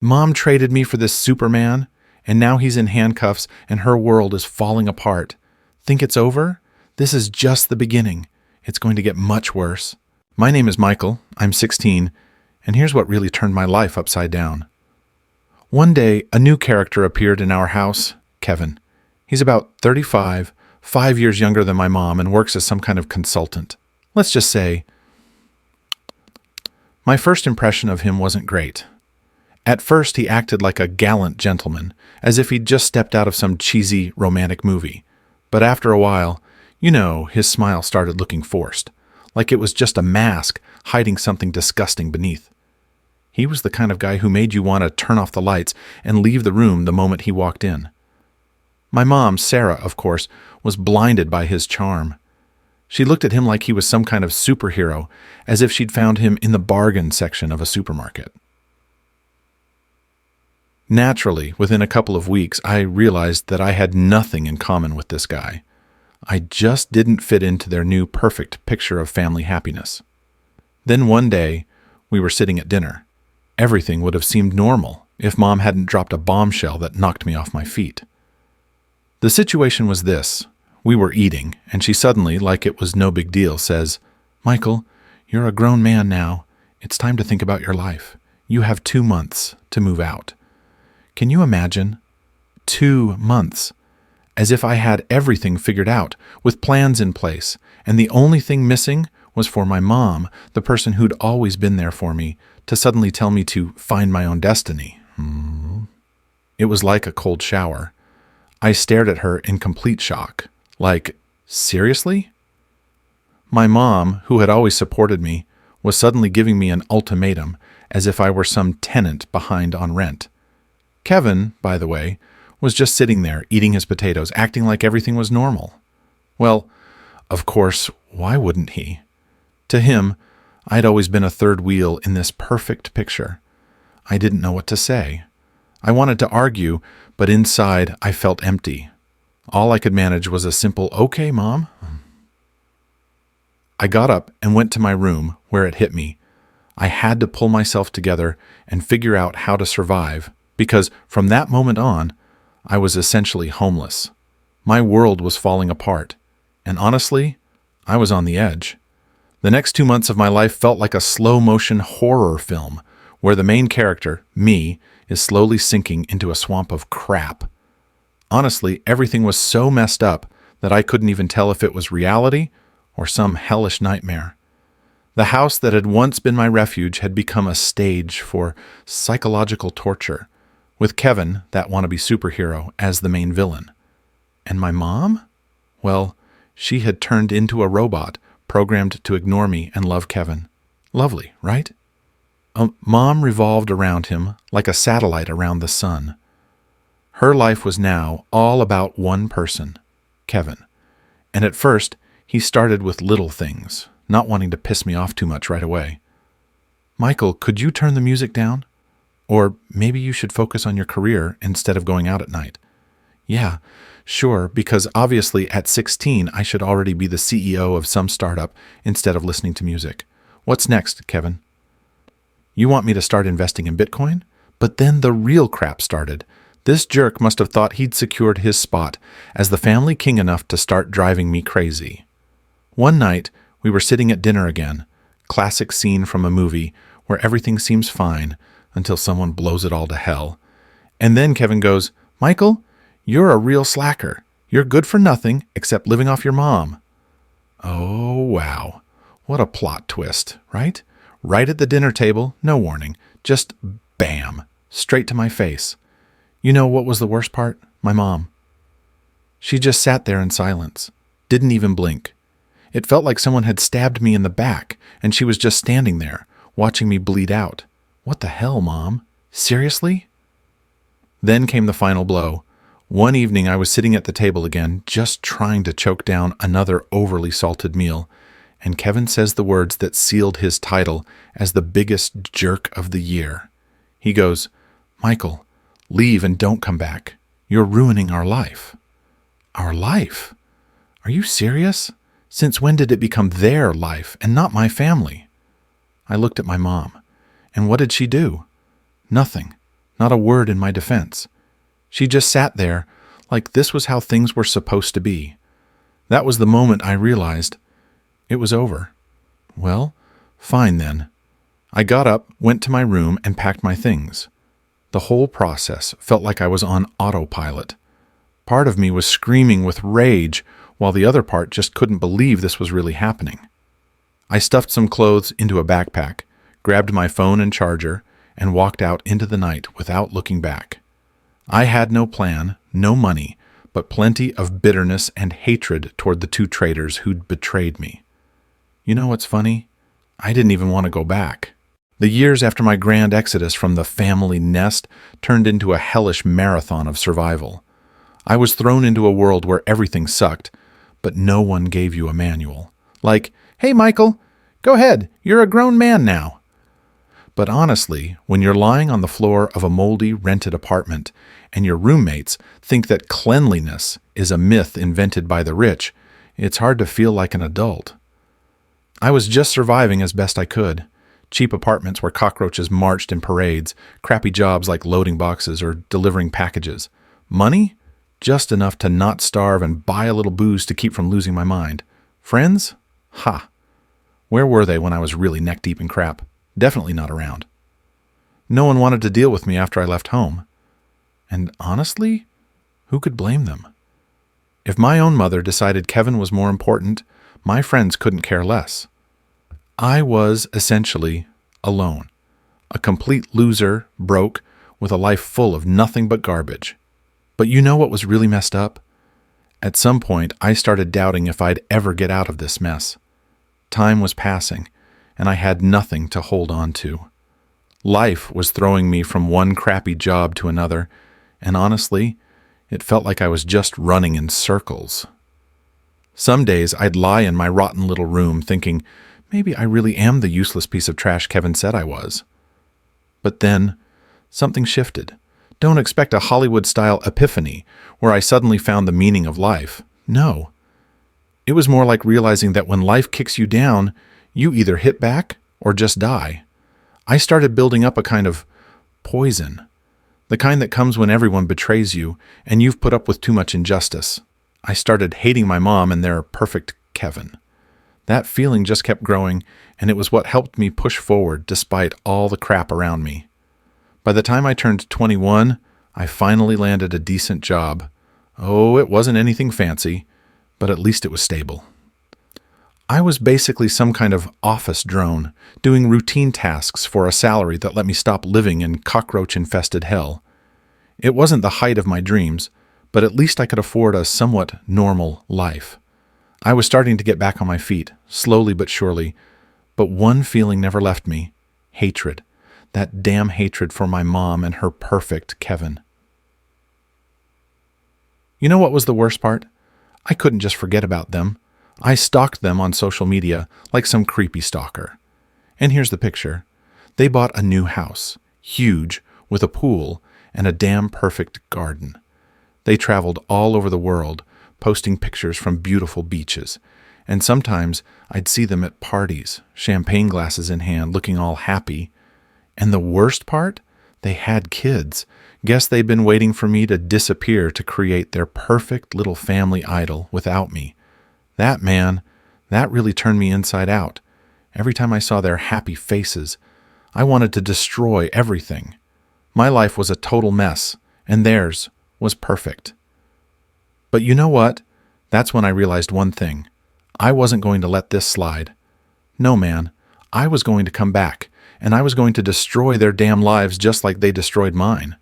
Mom traded me for this Superman, and now he's in handcuffs and her world is falling apart. Think it's over? This is just the beginning. It's going to get much worse. My name is Michael. I'm 16, and here's what really turned my life upside down. One day, a new character appeared in our house, Kevin. He's about 35, 5 years younger than my mom, and works as some kind of consultant. Let's just say, my first impression of him wasn't great. At first, he acted like a gallant gentleman, as if he'd just stepped out of some cheesy romantic movie. But after a while, his smile started looking forced, like it was just a mask hiding something disgusting beneath. He was the kind of guy who made you want to turn off the lights and leave the room the moment he walked in. My mom, Sarah, of course, was blinded by his charm. She looked at him like he was some kind of superhero, as if she'd found him in the bargain section of a supermarket. Naturally, within a couple of weeks, I realized that I had nothing in common with this guy. I just didn't fit into their new perfect picture of family happiness. Then one day, we were sitting at dinner. Everything would have seemed normal if Mom hadn't dropped a bombshell that knocked me off my feet. The situation was this. We were eating, and she suddenly, like it was no big deal, says, "Michael, you're a grown man now. It's time to think about your life. You have 2 months to move out." Can you imagine? 2 months. As if I had everything figured out, with plans in place, and the only thing missing was for my mom, the person who'd always been there for me, to suddenly tell me to find my own destiny. It was like a cold shower. I stared at her in complete shock. Like, seriously? My mom, who had always supported me, was suddenly giving me an ultimatum, as if I were some tenant behind on rent. Kevin, by the way, was just sitting there eating his potatoes, acting like everything was normal. Well, of course, why wouldn't he? To him, I'd always been a third wheel in this perfect picture. I didn't know what to say. I wanted to argue, but inside I felt empty. All I could manage was a simple, "Okay, Mom." I got up and went to my room, where it hit me. I had to pull myself together and figure out how to survive, because from that moment on, I was essentially homeless. My world was falling apart, and honestly, I was on the edge. The next 2 months of my life felt like a slow-motion horror film, where the main character, me, is slowly sinking into a swamp of crap. Honestly, everything was so messed up that I couldn't even tell if it was reality or some hellish nightmare. The house that had once been my refuge had become a stage for psychological torture, with Kevin, that wannabe superhero, as the main villain. And my mom? Well, she had turned into a robot, programmed to ignore me and love Kevin. Lovely, right? Mom revolved around him like a satellite around the sun. Her life was now all about one person, Kevin. And at first, he started with little things, not wanting to piss me off too much right away. "Michael, could you turn the music down? Or maybe you should focus on your career instead of going out at night." "Yeah, sure, because obviously at 16 I should already be the CEO of some startup instead of listening to music. What's next, Kevin?" "You want me to start investing in Bitcoin?" But then the real crap started. This jerk must have thought he'd secured his spot as the family king enough to start driving me crazy. One night, we were sitting at dinner again, classic scene from a movie where everything seems fine until someone blows it all to hell. And then Kevin goes, "Michael, you're a real slacker. You're good for nothing except living off your mom." Oh, wow. What a plot twist, right? Right at the dinner table, no warning, just bam, straight to my face. You know what was the worst part? My mom. She just sat there in silence, didn't even blink. It felt like someone had stabbed me in the back, and she was just standing there, watching me bleed out. What the hell, Mom? Seriously? Then came the final blow. One evening I was sitting at the table again, just trying to choke down another overly salted meal, and Kevin says the words that sealed his title as the biggest jerk of the year. He goes, "Michael, leave and don't come back. You're ruining our life." Our life? Are you serious? Since when did it become their life and not my family? I looked at my mom, and what did she do? Nothing. not a word in my defense. She just sat there like this was how things were supposed to be. That was the moment I realized it was over. Well, fine then. I got up, went to my room, and packed my things. The whole process felt like I was on autopilot. Part of me was screaming with rage, while the other part just couldn't believe this was really happening. I stuffed some clothes into a backpack, grabbed my phone and charger, and walked out into the night without looking back. I had no plan, no money, but plenty of bitterness and hatred toward the two traitors who'd betrayed me. You know what's funny? I didn't even want to go back. The years after my grand exodus from the family nest turned into a hellish marathon of survival. I was thrown into a world where everything sucked, but no one gave you a manual. Like, hey, Michael, go ahead, you're a grown man now. But honestly, when you're lying on the floor of a moldy, rented apartment and your roommates think that cleanliness is a myth invented by the rich, it's hard to feel like an adult. I was just surviving as best I could. Cheap apartments where cockroaches marched in parades, crappy jobs like loading boxes or delivering packages. Money? Just enough to not starve and buy a little booze to keep from losing my mind. Friends? Ha! Where were they when I was really neck-deep in crap? Definitely not around. No one wanted to deal with me after I left home. And honestly, who could blame them? If my own mother decided Kevin was more important, my friends couldn't care less. I was essentially alone. A complete loser, broke, with a life full of nothing but garbage. But you know what was really messed up? At some point, I started doubting if I'd ever get out of this mess. Time was passing, and I had nothing to hold on to. Life was throwing me from one crappy job to another, and honestly, it felt like I was just running in circles. Some days I'd lie in my rotten little room thinking, maybe I really am the useless piece of trash Kevin said I was. But then, something shifted. Don't expect a Hollywood-style epiphany where I suddenly found the meaning of life. No. It was more like realizing that when life kicks you down, you either hit back or just die. I started building up a kind of poison. The kind that comes when everyone betrays you and you've put up with too much injustice. I started hating my mom and their perfect Kevin. That feeling just kept growing, and it was what helped me push forward despite all the crap around me. By the time I turned 21, I finally landed a decent job. Oh, it wasn't anything fancy, but at least it was stable. I was basically some kind of office drone, doing routine tasks for a salary that let me stop living in cockroach-infested hell. It wasn't the height of my dreams, but at least I could afford a somewhat normal life. I was starting to get back on my feet, slowly but surely, but one feeling never left me: hatred. That damn hatred for my mom and her perfect Kevin. You know what was the worst part? I couldn't just forget about them. I stalked them on social media like some creepy stalker. And here's the picture. They bought a new house, huge, with a pool and a damn perfect garden. They traveled all over the world, posting pictures from beautiful beaches. And sometimes I'd see them at parties, champagne glasses in hand, looking all happy. And the worst part? They had kids. Guess they'd been waiting for me to disappear to create their perfect little family idol without me. That really turned me inside out. Every time I saw their happy faces, I wanted to destroy everything. My life was a total mess, and theirs was perfect. But you know what? That's when I realized one thing. I wasn't going to let this slide. No, man. I was going to come back, and I was going to destroy their damn lives just like they destroyed mine.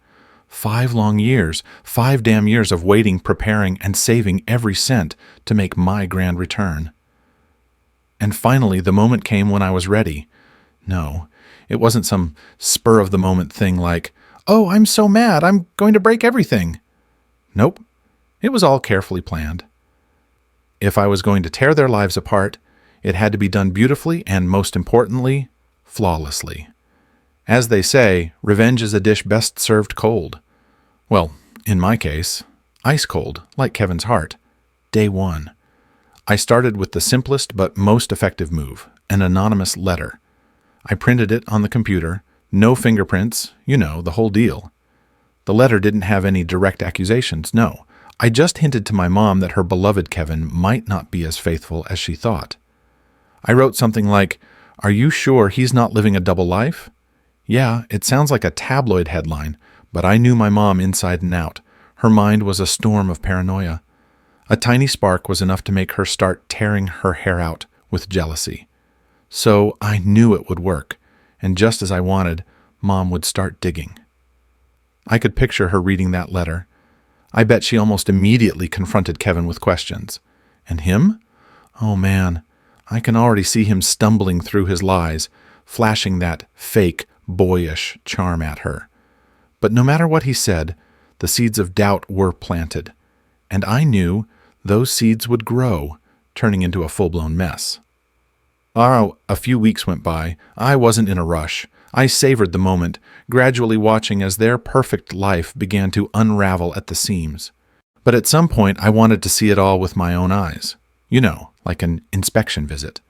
5 long years, 5 damn years of waiting, preparing, and saving every cent to make my grand return. And finally, the moment came when I was ready. No, it wasn't some spur-of-the-moment thing like, oh, I'm so mad, I'm going to break everything. Nope, it was all carefully planned. If I was going to tear their lives apart, it had to be done beautifully and, most importantly, flawlessly. As they say, revenge is a dish best served cold. Well, in my case, ice cold, like Kevin's heart. Day 1. I started with the simplest but most effective move, an anonymous letter. I printed it on the computer, no fingerprints, you know, the whole deal. The letter didn't have any direct accusations, no. I just hinted to my mom that her beloved Kevin might not be as faithful as she thought. I wrote something like, "Are you sure he's not living a double life?" Yeah, it sounds like a tabloid headline, but I knew my mom inside and out. Her mind was a storm of paranoia. A tiny spark was enough to make her start tearing her hair out with jealousy. So I knew it would work, and just as I wanted, Mom would start digging. I could picture her reading that letter. I bet she almost immediately confronted Kevin with questions. And him? Oh man, I can already see him stumbling through his lies, flashing that fake, boyish charm at her. But no matter what he said, the seeds of doubt were planted. And I knew those seeds would grow, turning into a full-blown mess. A few weeks went by. I wasn't in a rush. I savored the moment, gradually watching as their perfect life began to unravel at the seams. But at some point, I wanted to see it all with my own eyes. You know, like an inspection visit.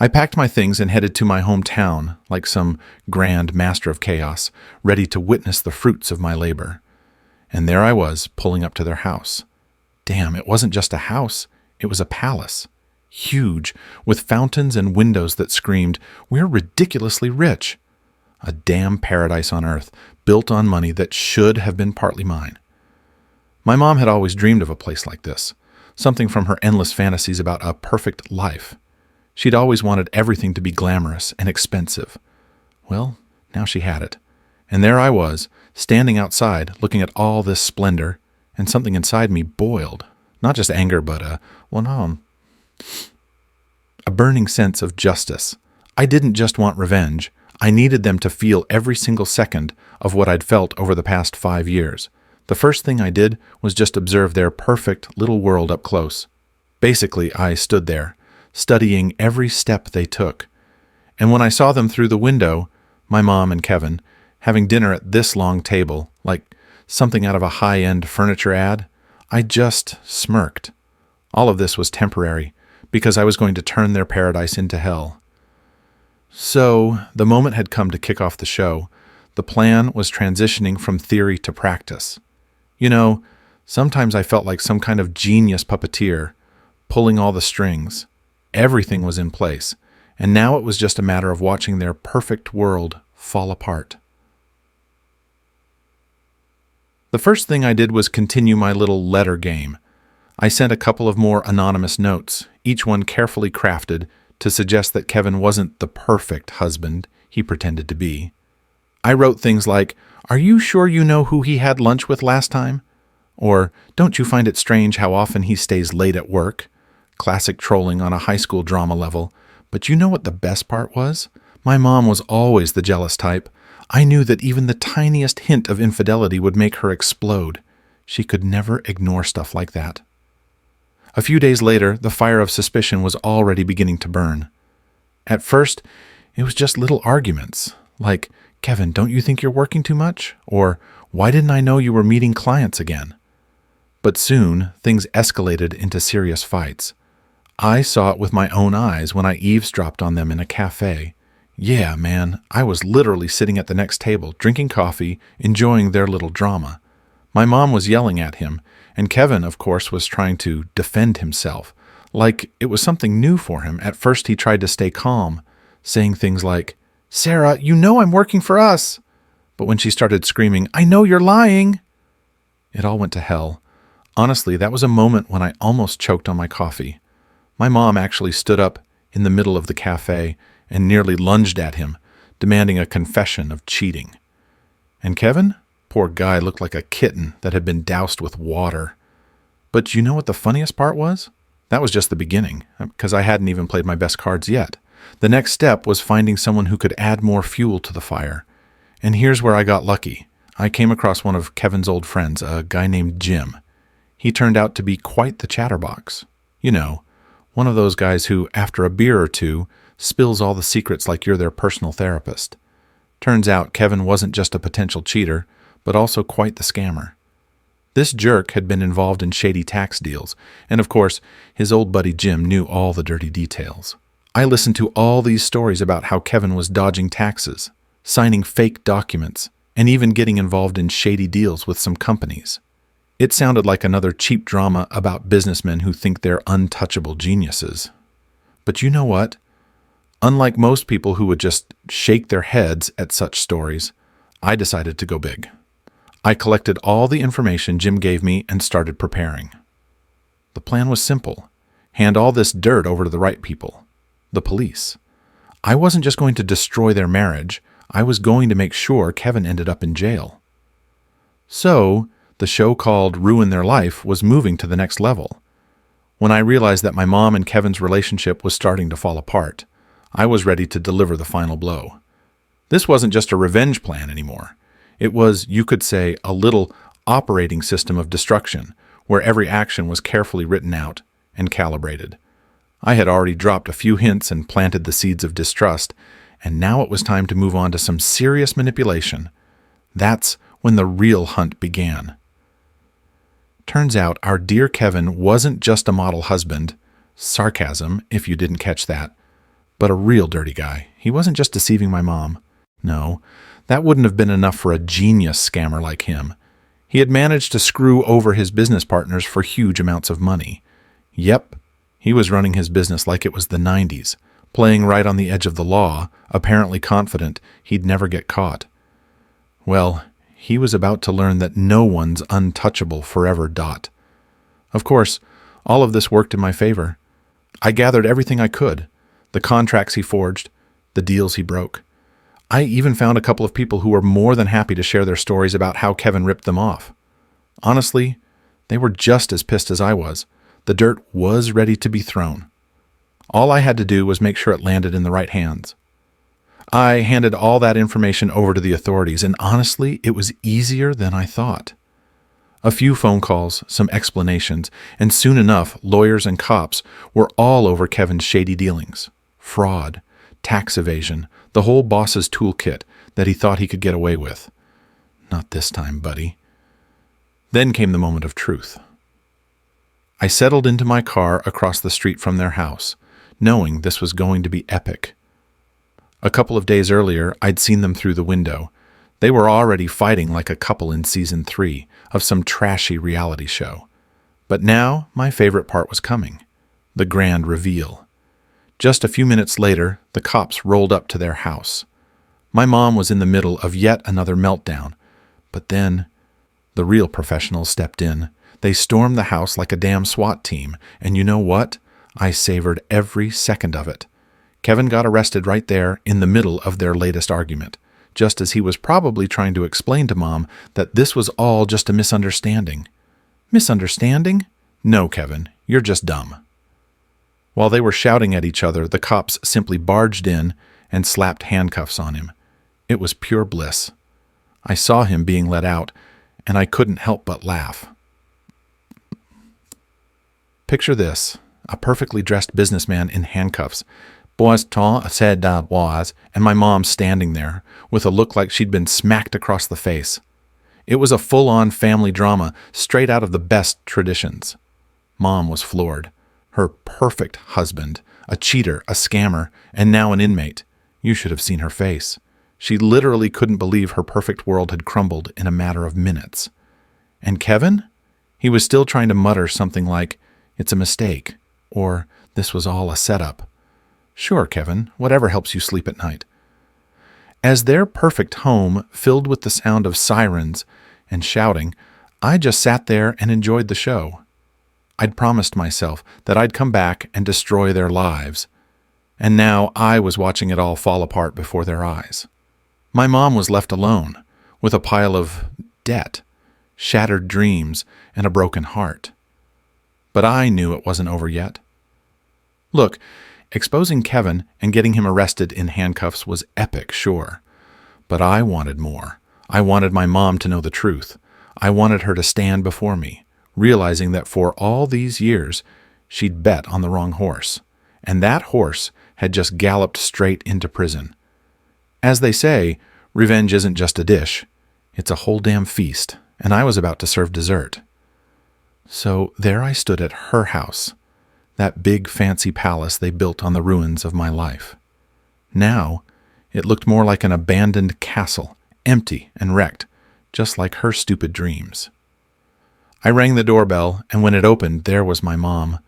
I packed my things and headed to my hometown, like some grand master of chaos, ready to witness the fruits of my labor. And there I was, pulling up to their house. Damn, it wasn't just a house, it was a palace. Huge, with fountains and windows that screamed, "We're ridiculously rich." A damn paradise on earth, built on money that should have been partly mine. My mom had always dreamed of a place like this, something from her endless fantasies about a perfect life. She'd always wanted everything to be glamorous and expensive. Well, now she had it. And there I was, standing outside, looking at all this splendor, and something inside me boiled. Not just anger, but a burning sense of justice. I didn't just want revenge. I needed them to feel every single second of what I'd felt over the past 5 years. The first thing I did was just observe their perfect little world up close. Basically, I stood there, studying every step they took. And when I saw them through the window, my mom and Kevin, having dinner at this long table, like something out of a high-end furniture ad, I just smirked. All of this was temporary, because I was going to turn their paradise into hell. So, the moment had come to kick off the show. The plan was transitioning from theory to practice. You know, sometimes I felt like some kind of genius puppeteer, pulling all the strings. Everything was in place, and now it was just a matter of watching their perfect world fall apart. The first thing I did was continue my little letter game. I sent a couple of more anonymous notes, each one carefully crafted to suggest that Kevin wasn't the perfect husband he pretended to be. I wrote things like, "Are you sure you know who he had lunch with last time?" Or, "Don't you find it strange how often he stays late at work?" Classic trolling on a high school drama level. But you know what the best part was? My mom was always the jealous type. I knew that even the tiniest hint of infidelity would make her explode. She could never ignore stuff like that. A few days later, the fire of suspicion was already beginning to burn. At first, it was just little arguments, like, "Kevin, don't you think you're working too much?" Or, "Why didn't I know you were meeting clients again?" But soon, things escalated into serious fights. I saw it with my own eyes when I eavesdropped on them in a cafe. Yeah, man, I was literally sitting at the next table, drinking coffee, enjoying their little drama. My mom was yelling at him, and Kevin, of course, was trying to defend himself, like it was something new for him. At first, he tried to stay calm, saying things like, "Sarah, you know I'm working for us." But when she started screaming, "I know you're lying," it all went to hell. Honestly, that was a moment when I almost choked on my coffee. My mom actually stood up in the middle of the cafe and nearly lunged at him, demanding a confession of cheating. And Kevin? Poor guy looked like a kitten that had been doused with water. But you know what the funniest part was? That was just the beginning, because I hadn't even played my best cards yet. The next step was finding someone who could add more fuel to the fire. And here's where I got lucky. I came across one of Kevin's old friends, a guy named Jim. He turned out to be quite the chatterbox. You know, one of those guys who, after a beer or two, spills all the secrets like you're their personal therapist. Turns out Kevin wasn't just a potential cheater, but also quite the scammer. This jerk had been involved in shady tax deals, and of course, his old buddy Jim knew all the dirty details. I listened to all these stories about how Kevin was dodging taxes, signing fake documents, and even getting involved in shady deals with some companies. It sounded like another cheap drama about businessmen who think they're untouchable geniuses. But you know what? Unlike most people who would just shake their heads at such stories, I decided to go big. I collected all the information Jim gave me and started preparing. The plan was simple. Hand all this dirt over to the right people, the police. I wasn't just going to destroy their marriage, I was going to make sure Kevin ended up in jail. So, the show called Ruin Their Life was moving to the next level. When I realized that my mom and Kevin's relationship was starting to fall apart, I was ready to deliver the final blow. This wasn't just a revenge plan anymore. It was, you could say, a little operating system of destruction, where every action was carefully written out and calibrated. I had already dropped a few hints and planted the seeds of distrust, and now it was time to move on to some serious manipulation. That's when the real hunt began. Turns out our dear Kevin wasn't just a model husband, sarcasm if you didn't catch that, but a real dirty guy. He wasn't just deceiving my mom. No, that wouldn't have been enough for a genius scammer like him. He had managed to screw over his business partners for huge amounts of money. Yep, he was running his business like it was the 90s, playing right on the edge of the law, apparently confident he'd never get caught. Well, he was about to learn that no one's untouchable forever. Of course, all of this worked in my favor. I gathered everything I could, the contracts he forged, the deals he broke. I even found a couple of people who were more than happy to share their stories about how Kevin ripped them off. Honestly, they were just as pissed as I was. The dirt was ready to be thrown. All I had to do was make sure it landed in the right hands. I handed all that information over to the authorities, and honestly, it was easier than I thought. A few phone calls, some explanations, and soon enough, lawyers and cops were all over Kevin's shady dealings. Fraud, tax evasion, the whole boss's toolkit that he thought he could get away with. Not this time, buddy. Then came the moment of truth. I settled into my car across the street from their house, knowing this was going to be epic. A couple of days earlier, I'd seen them through the window. They were already fighting like a couple in season 3 of some trashy reality show. But now, my favorite part was coming. The grand reveal. Just a few minutes later, the cops rolled up to their house. My mom was in the middle of yet another meltdown. But then, the real professionals stepped in. They stormed the house like a damn SWAT team, and you know what? I savored every second of it. Kevin got arrested right there in the middle of their latest argument, just as he was probably trying to explain to Mom that this was all just a misunderstanding. Misunderstanding? No, Kevin, you're just dumb. While they were shouting at each other, the cops simply barged in and slapped handcuffs on him. It was pure bliss. I saw him being let out, and I couldn't help but laugh. Picture this, a perfectly dressed businessman in handcuffs. Boys said was, and my mom standing there, with a look like she'd been smacked across the face. It was a full-on family drama, straight out of the best traditions. Mom was floored. Her perfect husband, a cheater, a scammer, and now an inmate. You should have seen her face. She literally couldn't believe her perfect world had crumbled in a matter of minutes. And Kevin? He was still trying to mutter something like, "It's a mistake," or "This was all a setup." Sure, Kevin, whatever helps you sleep at night. As their perfect home filled with the sound of sirens and shouting, I just sat there and enjoyed the show. I'd promised myself that I'd come back and destroy their lives, and now I was watching it all fall apart before their eyes. My mom was left alone, with a pile of debt, shattered dreams, and a broken heart. But I knew it wasn't over yet. Look, exposing Kevin and getting him arrested in handcuffs was epic, sure. But I wanted more. I wanted my mom to know the truth. I wanted her to stand before me, realizing that for all these years, she'd bet on the wrong horse. And that horse had just galloped straight into prison. As they say, revenge isn't just a dish. It's a whole damn feast, and I was about to serve dessert. So there I stood at her house, that big fancy palace they built on the ruins of my life. Now, it looked more like an abandoned castle, empty and wrecked, just like her stupid dreams. I rang the doorbell, and when it opened, there was my mom.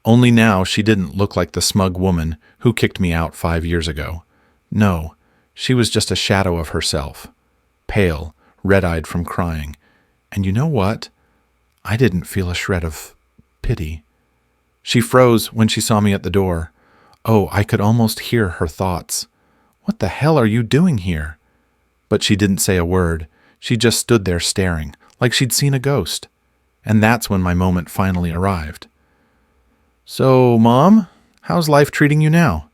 Only now she didn't look like the smug woman who kicked me out 5 years ago. No, she was just a shadow of herself, pale, red-eyed from crying. And you know what? I didn't feel a shred of pity. She froze when she saw me at the door. Oh, I could almost hear her thoughts. What the hell are you doing here? But she didn't say a word. She just stood there staring, like she'd seen a ghost. And that's when my moment finally arrived. So, Mom, how's life treating you now?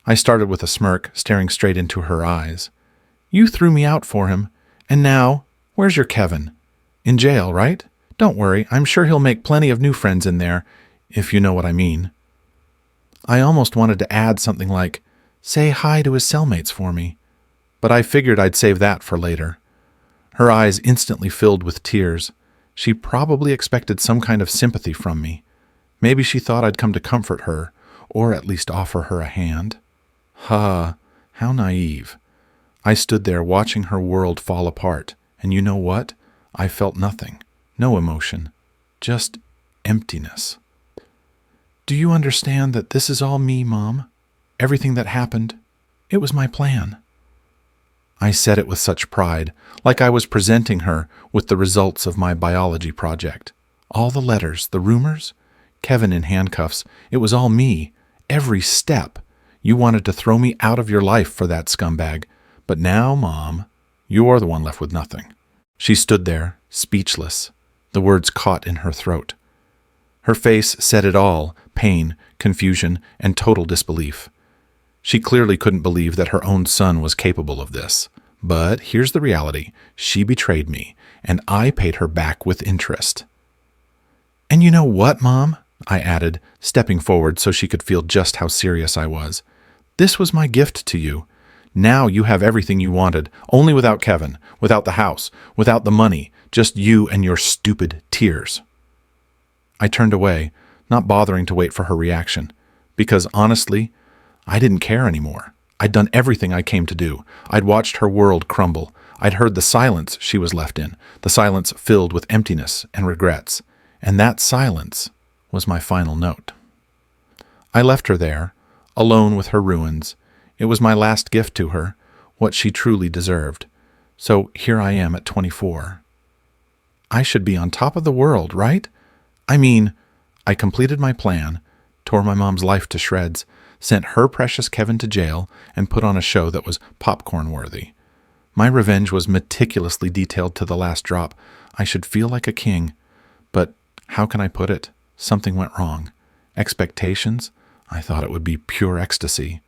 I started with a smirk, staring straight into her eyes. You threw me out for him, and now, where's your Kevin? In jail, right? Don't worry, I'm sure he'll make plenty of new friends in there, if you know what I mean. I almost wanted to add something like, say hi to his cellmates for me, but I figured I'd save that for later. Her eyes instantly filled with tears. She probably expected some kind of sympathy from me. Maybe she thought I'd come to comfort her, or at least offer her a hand. Ha, how naive. I stood there watching her world fall apart, and you know what? I felt nothing, no emotion, just emptiness. Do you understand that this is all me, Mom? Everything that happened, it was my plan. I said it with such pride, like I was presenting her with the results of my biology project. All the letters, the rumors, Kevin in handcuffs, it was all me, every step. You wanted to throw me out of your life for that scumbag, but now, Mom, you're the one left with nothing. She stood there, speechless, the words caught in her throat. Her face said it all, pain, confusion, and total disbelief. She clearly couldn't believe that her own son was capable of this. But here's the reality. She betrayed me, and I paid her back with interest. And you know what, Mom? I added, stepping forward so she could feel just how serious I was. This was my gift to you. Now you have everything you wanted, only without Kevin, without the house, without the money, just you and your stupid tears. I turned away, not bothering to wait for her reaction, because honestly, I didn't care anymore. I'd done everything I came to do. I'd watched her world crumble. I'd heard the silence she was left in, the silence filled with emptiness and regrets. And that silence was my final note. I left her there, alone with her ruins. It was my last gift to her, what she truly deserved. So here I am at 24. I should be on top of the world, right? I mean, I completed my plan, tore my mom's life to shreds, sent her precious Kevin to jail, and put on a show that was popcorn-worthy. My revenge was meticulously detailed to the last drop. I should feel like a king. But how can I put it? Something went wrong. Expectations? I thought it would be pure ecstasy.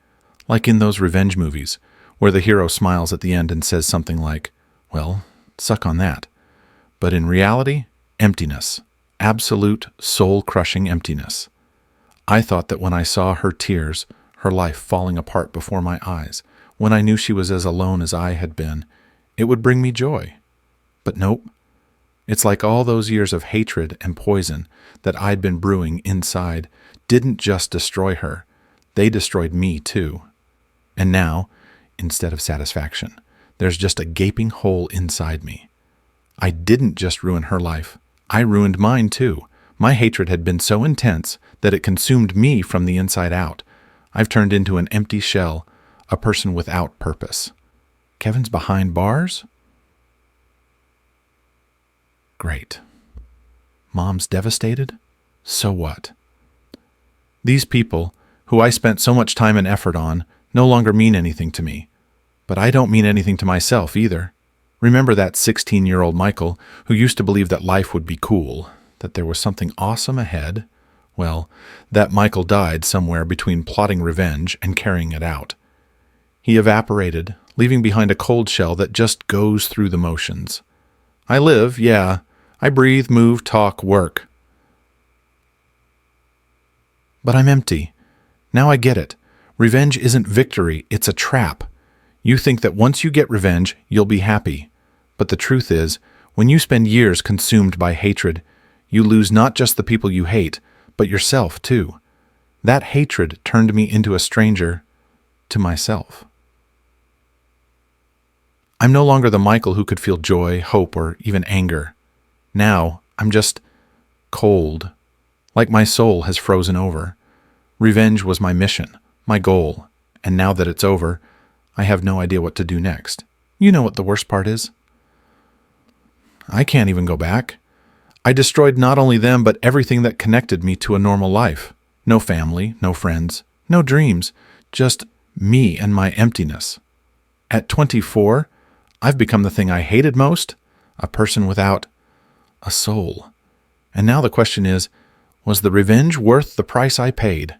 Like in those revenge movies, where the hero smiles at the end and says something like, well, suck on that. But in reality, emptiness. Absolute, soul-crushing emptiness. I thought that when I saw her tears, her life falling apart before my eyes, when I knew she was as alone as I had been, it would bring me joy. But nope. It's like all those years of hatred and poison that I'd been brewing inside didn't just destroy her. They destroyed me too. And now, instead of satisfaction, there's just a gaping hole inside me. I didn't just ruin her life. I ruined mine too. My hatred had been so intense that it consumed me from the inside out. I've turned into an empty shell, a person without purpose. Kevin's behind bars? Great. Mom's devastated? So what? These people, who I spent so much time and effort on, no longer mean anything to me. But I don't mean anything to myself either. Remember that 16-year-old Michael who used to believe that life would be cool, that there was something awesome ahead? Well, that Michael died somewhere between plotting revenge and carrying it out. He evaporated, leaving behind a cold shell that just goes through the motions. I live, yeah. I breathe, move, talk, work. But I'm empty. Now I get it. Revenge isn't victory, it's a trap. You think that once you get revenge, you'll be happy. But the truth is, when you spend years consumed by hatred, you lose not just the people you hate, but yourself too. That hatred turned me into a stranger to myself. I'm no longer the Michael who could feel joy, hope, or even anger. Now, I'm just cold, like my soul has frozen over. Revenge was my mission, my goal, and now that it's over, I have no idea what to do next. You know what the worst part is? I can't even go back. I destroyed not only them, but everything that connected me to a normal life. No family, no friends, no dreams, just me and my emptiness. At 24, I've become the thing I hated most, a person without a soul. And now the question is, was the revenge worth the price I paid?